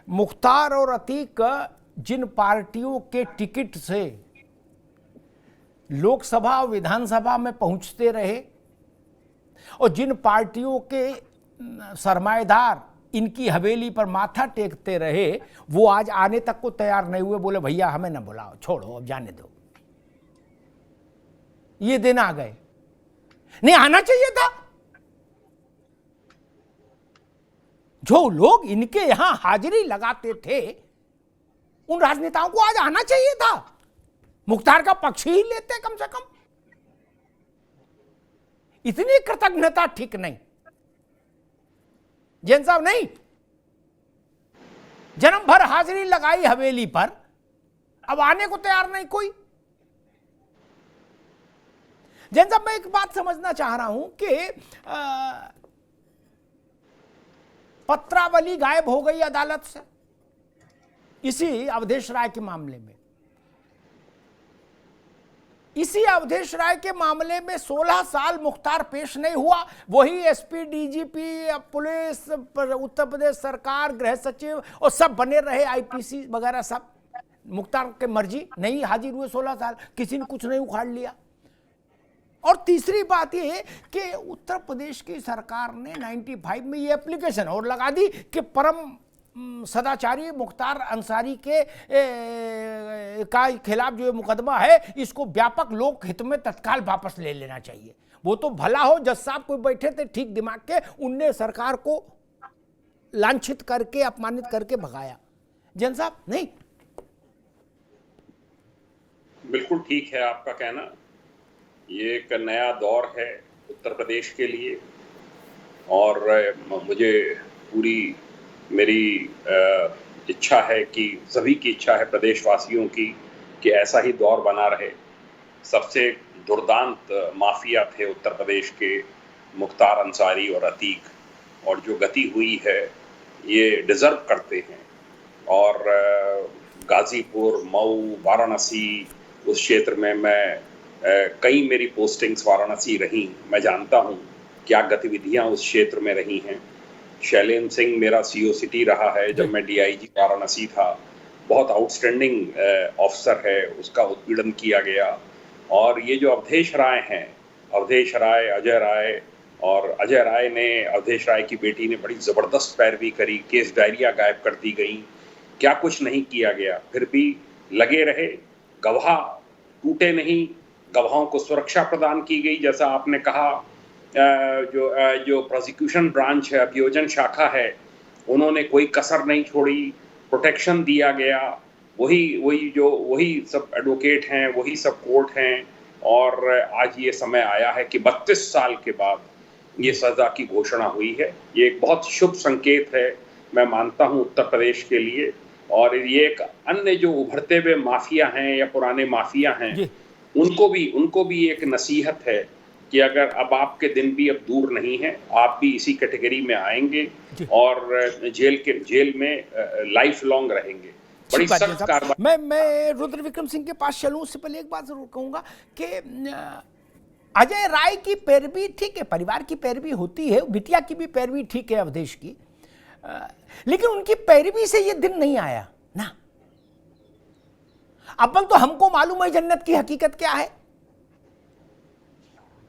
मुख्तार और अतीक जिन पार्टियों के टिकट से लोकसभा और विधानसभा में पहुंचते रहे और जिन पार्टियों के सरमाएदार इनकी हवेली पर माथा टेकते रहे, वो आज आने तक को तैयार नहीं हुए। बोले भैया हमें ना बुलाओ, छोड़ो, अब जाने दो। ये दिन आ गए। नहीं आना चाहिए था। जो लोग इनके यहां हाजिरी लगाते थे उन राजनेताओं को आज आना चाहिए था, मुख्तार का पक्ष ही लेते कम से कम। इतनी कृतज्ञता ठीक नहीं। जैन साहब नहीं, जन्म भर हाजिरी लगाई हवेली पर, अब आने को तैयार नहीं कोई। जैन साहब मैं एक बात समझना चाह रहा हूं कि पत्रावली गायब हो गई अदालत से इसी अवधेश राय के मामले में। इसी अवधेश राय के मामले में 16 साल मुख्तार पेश नहीं हुआ। वही SP, DGP, police, Uttar Pradesh सरकार, गृह सचिव और सब बने रहे, आईपीसी वगैरह सब। मुख्तार के मर्जी नहीं हाजिर हुए 16 साल, किसी ने कुछ नहीं उखाड़ लिया। और तीसरी बात यह कि उत्तर प्रदेश की सरकार ने 95 में ये एप्लीकेशन और लगा दी कि परम सदाचारी मुख्तार अंसारी के का खिलाफ जो मुकदमा है इसको व्यापक लोक हित में तत्काल वापस ले लेना चाहिए। वो तो भला हो, जज साहब कोई बैठे थे ठीक दिमाग के, उनने सरकार को लांछित करके, अपमानित करके भगाया। जैन साहब नहीं, बिल्कुल ठीक है आपका कहना। ये एक नया दौर है उत्तर प्रदेश के लिए और मुझे पूरी मेरी इच्छा है कि सभी की इच्छा है, प्रदेशवासियों की, कि ऐसा ही दौर बना रहे। सबसे दुर्दांत माफिया थे उत्तर प्रदेश के मुख्तार अंसारी और अतीक, और जो गति हुई है ये डिज़र्व करते हैं। और गाजीपुर, मऊ, वाराणसी, उस क्षेत्र में मैं कई मेरी पोस्टिंग्स वाराणसी रही, मैं जानता हूँ क्या गतिविधियाँ उस क्षेत्र में रही हैं। शैलेंद्र सिंह मेरा सीओ सिटी रहा है जब मैं डीआईजी वाराणसी था, बहुत आउटस्टैंडिंग ऑफिसर है, उसका उत्पीड़न किया गया। और ये जो अवधेश राय हैं, अवधेश राय, अजय राय, और अजय राय ने, अवधेश राय की बेटी ने बड़ी ज़बरदस्त पैरवी करी, केस डायरिया गायब कर दी गई, क्या कुछ नहीं किया गया, फिर भी लगे रहे। गवाह टूटे नहीं, गवाहों को सुरक्षा प्रदान की गई। जैसा आपने कहा, जो प्रोसिक्यूशन ब्रांच है, अभियोजन शाखा है, उन्होंने कोई कसर नहीं छोड़ी, प्रोटेक्शन दिया गया। वही सब एडवोकेट हैं, वही सब कोर्ट हैं। और आज ये समय आया है कि 32 साल के बाद ये सजा की घोषणा हुई है। ये एक बहुत शुभ संकेत है, मैं मानता हूँ, उत्तर प्रदेश के लिए। और ये एक अन्य जो उभरते हुए माफिया हैं या पुराने माफिया हैं, उनको भी एक नसीहत है कि अगर अब आपके दिन भी अब दूर नहीं है, आप भी इसी कैटेगरी में आएंगे और जेल में लाइफ लॉन्ग रहेंगे। बड़ी सख्त कार्रवाई। मैं रुद्र विक्रम सिंह के पास चलूं उससे पहले एक बात जरूर कहूंगा कि अजय राय की पैरवी ठीक है, परिवार की पैरवी होती है, बिटिया की भी पैरवी ठीक है अवधेश की, लेकिन उनकी पैरवी से ये दिन नहीं आया ना। अब तो हमको मालूम है जन्नत की हकीकत क्या है,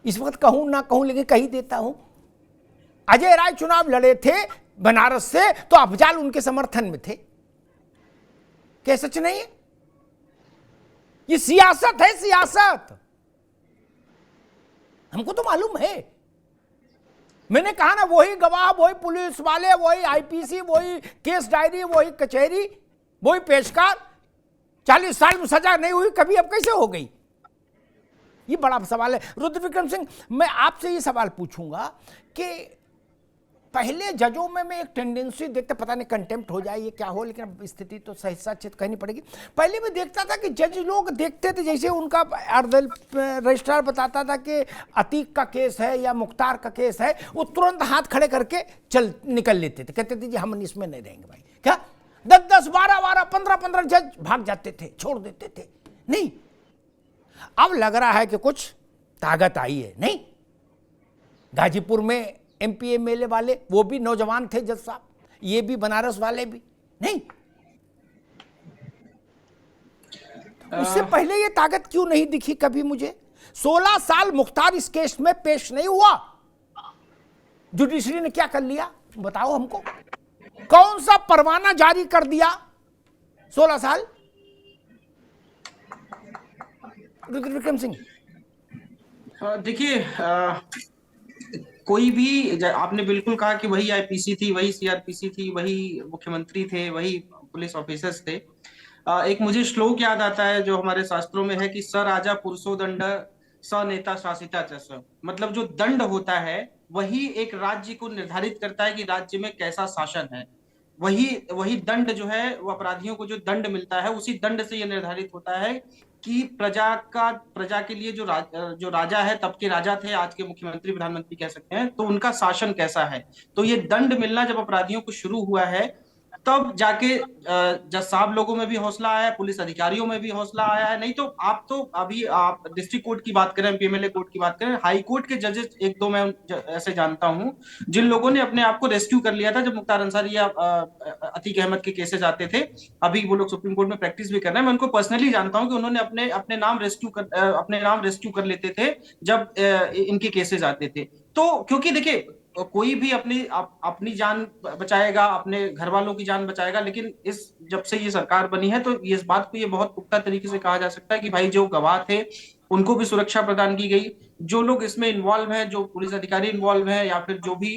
इस वक्त कहूं ना कहूं लेकिन कह ही देता हूं। अजय राय चुनाव लड़े थे बनारस से तो अफजाल उनके समर्थन में थे, क्या सच नहीं है? ये सियासत है, सियासत, हमको तो मालूम है। मैंने कहा ना, वही गवाह, वही पुलिस वाले, वही आईपीसी, वही केस डायरी, वही कचहरी, वही पेशकार। 40 साल में सजा नहीं हुई कभी, अब कैसे हो गई? ये बड़ा सवाल है। रुद्र विक्रम सिंह, मैं आपसे ये सवाल पूछूंगा कि पहले जजों में मैं एक टेंडेंसी देखता, पता नहीं कंटेम्प्ट हो जाए ये क्या हो, लेकिन अब स्थिति तो सही सच कहनी पड़ेगी। पहले मैं देखता था कि जज लोग देखते थे, जैसे उनका रजिस्ट्रार बताता था कि अतीक का केस है या मुख्तार का केस है, वो तुरंत हाथ खड़े करके निकल लेते थे, कहते थे जी हम इसमें नहीं रहेंगे भाई। क्या 10-10, 12-12, 15-15 जज भाग जाते थे, छोड़ देते थे। नहीं, अब लग रहा है कि कुछ ताकत आई है। नहीं, गाजीपुर में एमपी एमएलए वाले, वो भी नौजवान थे जज साहब, ये भी बनारस वाले भी, नहीं, उससे पहले ये ताकत क्यों नहीं दिखी कभी मुझे? 16 साल मुख्तार इस केस में पेश नहीं हुआ, जुडिशरी ने क्या कर लिया बताओ हमको? कौन सा परवाना जारी कर दिया 16 साल? विक्रम सिंह, देखिए, कोई भी, आपने बिल्कुल कहा कि वही आईपीसी थी, वही सीआरपीसी थी, वही मुख्यमंत्री थे, वही पुलिस ऑफिसर्स थे। एक मुझे श्लोक याद आता है जो हमारे शास्त्रों में है कि स राजा पुरुषो दंड स नेता शासिता च स। मतलब जो दंड होता है वही एक राज्य को निर्धारित करता है कि राज्य में कैसा शासन है। वही दंड जो है, वो अपराधियों को जो दंड मिलता है उसी दंड से यह निर्धारित होता है कि प्रजा के लिए जो राजा है, तब के राजा थे, आज के मुख्यमंत्री प्रधानमंत्री कह सकते हैं, तो उनका शासन कैसा है। तो ये दंड मिलना जब अपराधियों को शुरू हुआ है, तब जाके जज साहब लोगों में भी हौसला आया, पुलिस अधिकारियों में भी हौसला आया है। नहीं तो अभी आप डिस्ट्रिक्ट कोर्ट की बात करें, पीएमएलए कोर्ट की बात करें, हाई कोर्ट के जजेस एक दो मैं ऐसे जानता हूं जिन लोगों ने अपने आप को रेस्क्यू कर लिया था जब मुख्तार अंसारी या अतीक अहमद के केसेस आते थे। अभी वो लोग सुप्रीम कोर्ट में प्रैक्टिस भी कर रहे हैं। मैं उनको पर्सनली जानता हूं कि उन्होंने अपने नाम रेस्क्यू कर लेते थे जब इनके केसेस आते थे। तो क्योंकि देखिए, कोई भी अपनी जान बचाएगा, अपने घर वालों की जान बचाएगा, लेकिन जब से ये सरकार बनी है तो इस बात को ये बहुत पुख्ता तरीके से कहा जा सकता है कि भाई जो गवाह थे उनको भी सुरक्षा प्रदान की गई। जो लोग इसमें इन्वॉल्व हैं, जो पुलिस अधिकारी इन्वॉल्व हैं, या फिर जो भी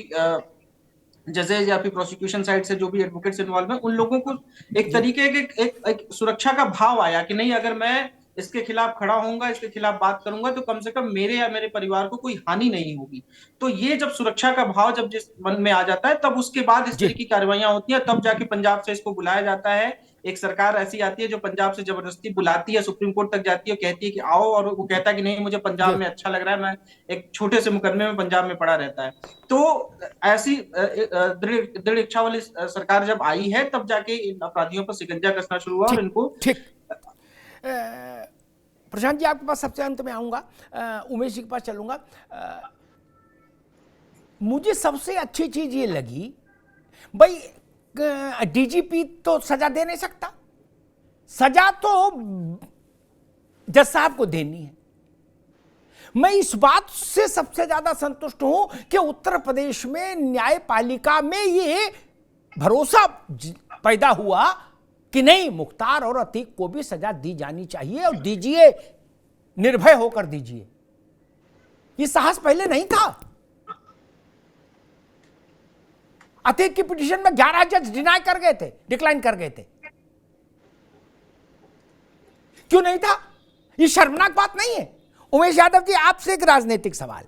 जजेज या फिर प्रोसिक्यूशन साइड से जो भी एडवोकेट्स इन्वॉल्व हैं, उन लोगों को एक तरीके के एक सुरक्षा का भाव आया कि नहीं, अगर मैं इसके खिलाफ खड़ा होऊंगा, इसके खिलाफ बात करूंगा, तो कम से कम मेरे या मेरे परिवार को कोई हानि नहीं होगी। तो ये जब सुरक्षा का भाव जब जिस मन में आ जाता है, तब उसके बाद इस तरह की कार्रवाइयां होती हैं। तब जाके पंजाब से इसको बुलाया जाता है। एक सरकार ऐसी आती है जो पंजाब से जबरदस्ती बुलाती है, सुप्रीम कोर्ट तक जाती है, कहती है कि आओ, और वो कहता है कि नहीं, मुझे पंजाब में अच्छा लग रहा है, मैं एक छोटे से मुकदमे में पंजाब में पड़ा रहता है। तो ऐसी दृढ़ इच्छा वाली सरकार जब आई है, तब जाके इन अपराधियों पर शिकंजा कसना शुरू हुआ और इनको। ठीक, प्रशांत जी आपके पास सबसे अंत में आऊंगा, उमेश जी के पास चलूंगा। मुझे सबसे अच्छी चीज ये लगी, भाई डीजीपी तो सजा दे नहीं सकता, सजा तो जज साहब को देनी है। मैं इस बात से सबसे ज्यादा संतुष्ट हूं कि उत्तर प्रदेश में न्यायपालिका में ये भरोसा पैदा हुआ कि नहीं, मुख्तार और अतीक को भी सजा दी जानी चाहिए, और दीजिए, निर्भय होकर दीजिए। ये साहस पहले नहीं था। अतीक की पिटीशन में 11 जज डिक्लाइन कर गए थे। क्यों नहीं था? ये शर्मनाक बात नहीं है। उमेश यादव जी, आपसे एक राजनीतिक सवाल।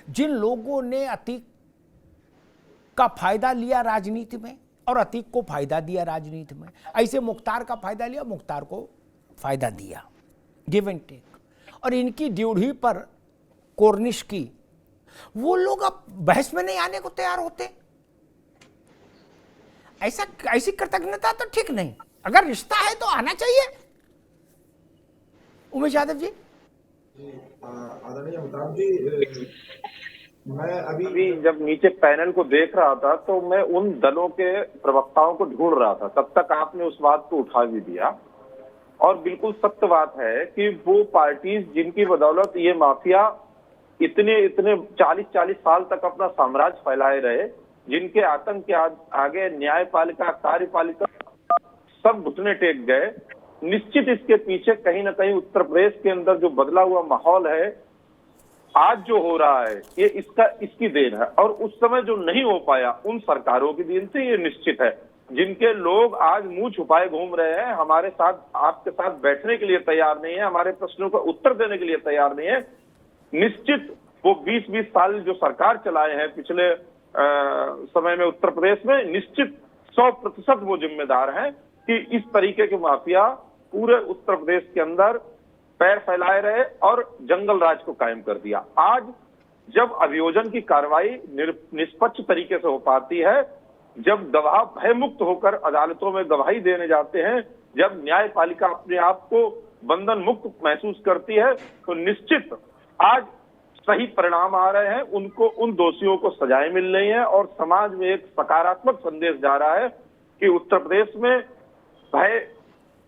जिन लोगों ने अतीक का फायदा लिया राजनीति में और अतीक को फायदा दिया राजनीति में, ऐसे मुख्तार का फायदा लिया, मुख्तार को फायदा दिया, गिव एंड टेक, और इनकी ड्यूढ़ी पर कोर्निश की, वो लोग अब बहस में नहीं आने को तैयार होते। ऐसी कृतज्ञता तो ठीक नहीं। अगर रिश्ता है तो आना चाहिए। उमेश यादव जी। आदरणीय अमिताभ जी, मैं अभी जब नीचे पैनल को देख रहा था तो मैं उन दलों के प्रवक्ताओं को ढूंढ रहा था, तब तक आपने उस बात को उठा भी दिया। और बिल्कुल सत्य बात है कि वो पार्टीज जिनकी बदौलत ये माफिया इतने 40 साल तक अपना साम्राज्य फैलाए रहे, जिनके आतंक के आगे न्यायपालिका, कार्यपालिका सब घुटने टेक गए, निश्चित इसके पीछे कहीं ना कहीं उत्तर प्रदेश के अंदर जो बदला हुआ माहौल है, आज जो हो रहा है, ये इसकी देन है। और उस समय जो नहीं हो पाया, उन सरकारों की देन से ये निश्चित है। जिनके लोग आज मुंह छुपाए घूम रहे हैं, हमारे साथ, आपके साथ बैठने के लिए तैयार नहीं है, हमारे प्रश्नों का उत्तर देने के लिए तैयार नहीं है, निश्चित वो 20-20 साल जो सरकार चलाए हैं पिछले समय में उत्तर प्रदेश में, निश्चित 100% वो जिम्मेदार हैं कि इस तरीके के माफिया पूरे उत्तर प्रदेश के अंदर पैर फैलाए रहे और जंगल राज को कायम कर दिया। आज जब अभियोजन की कार्रवाई निष्पक्ष तरीके से हो पाती है, जब गवाह भयमुक्त होकर अदालतों में गवाही देने जाते हैं, जब न्यायपालिका अपने आप को बंधन मुक्त महसूस करती है, तो निश्चित आज सही परिणाम आ रहे हैं, उनको, उन दोषियों को सजाएं मिल रही हैं और समाज में एक सकारात्मक संदेश जा रहा है कि उत्तर प्रदेश में भय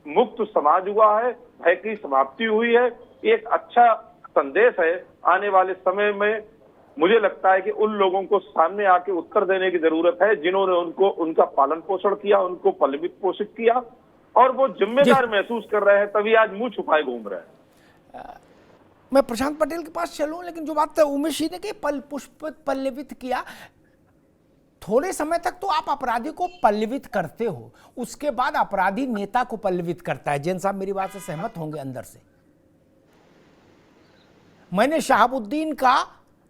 मुक्त समाज हुआ है, भय की समाप्ति हुई है। ये एक अच्छा संदेश है। आने वाले समय में मुझे लगता है कि उन लोगों को सामने आके उत्तर देने की जरूरत है जिन्होंने उनका पालन पोषण किया, उनको पालित पोषित किया और वो जिम्मेदार महसूस कर रहे हैं, तभी आज मुंह छुपाए घूम रहे हैं। मैं प्रशांत पटेल के पास चलूं, लेकिन जो बात उमेश जी ने कि पुष्प पल्लवित किया, थोड़े समय तक तो आप अपराधी को पल्लवित करते हो, उसके बाद अपराधी नेता को पल्लवित करता है। जैन साहब मेरी बात से सहमत होंगे अंदर से। मैंने शहाबुद्दीन का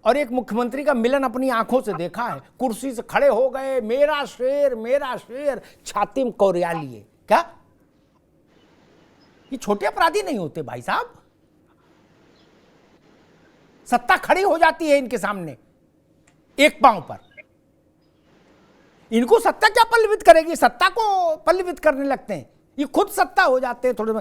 और एक मुख्यमंत्री का मिलन अपनी आंखों से देखा है। कुर्सी से खड़े हो गए, मेरा शेर, छाती में कौरिया लिए। क्या ये छोटे अपराधी नहीं होते भाई साहब? सत्ता खड़ी हो जाती है इनके सामने एक पांव पर। इनको सत्ता क्या पल्लवित करेगी? सत्ता को पल्लवित करने लगते हैं, ये खुद सत्ता हो जाते हैं थोड़े